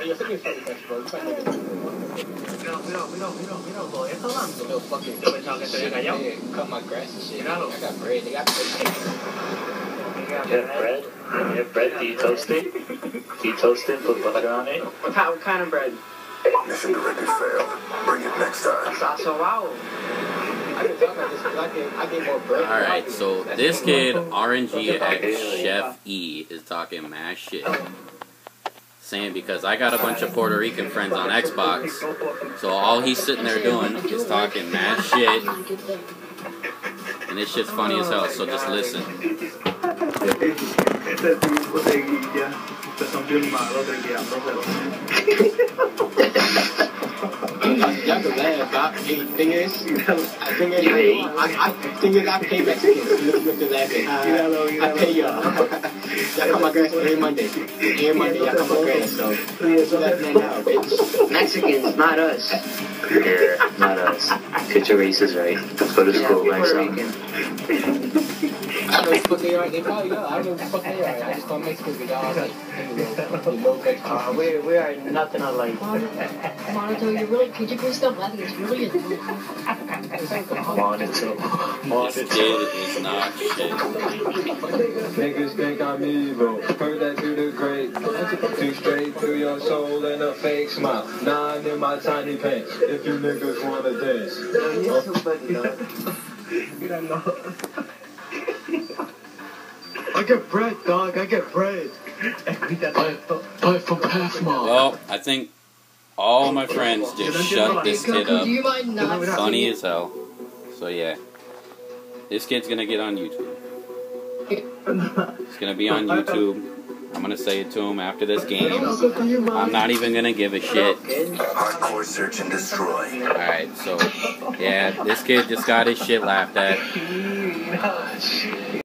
Io so che fai questo, mira, todavía está hablando. Yo pensaba que te había callado. Cut my grass and shit. Míralo. I got bread. They got bread. You have bread? You have bread? Do you toast it? Do you toast it? Put butter on it? What kind of bread? Mission directive failed. Bring it next time. Sobao. I can talk like this because I get more bread. Alright, so this kid, RNGX Chef E, is talking mad shit. Saying because I got a bunch of Puerto Rican friends on Xbox, so all he's sitting there doing is talking mad shit. And this shit's funny as hell, so just listen. Y'all can laugh, but the thing is, I pay Mexicans with the laughing. I pay y'all. Y'all come my grass every Monday. Every Monday, y'all come my grass, so let me know, bitch. Mexicans, not us. Yeah, not us. Get your races right. Let's go to school, learn something. I know what the fuck they are. They probably are. I don't know what the fuck they are. I just call Mexicans because y'all like, We are nothing alike. Monato, you really, could you please stop laughing? It's really annoying. Monitor. This kid is not shit. Niggas think I'm evil. Heard that through the grave. Two straight through your soul and a fake smile. 9 in my tiny pants. If you niggas wanna dance. I get bread, dog. I get bread. Buy from Pathmark. Well, I think all my friends just shut this kid up. Do you mind not Funny as hell. So yeah. This kid's gonna get on YouTube. It's gonna be on YouTube. I'm gonna say it to him after this game. I'm not even gonna give a shit. Hardcore search and destroy. Alright, so yeah, this kid just got his shit laughed at.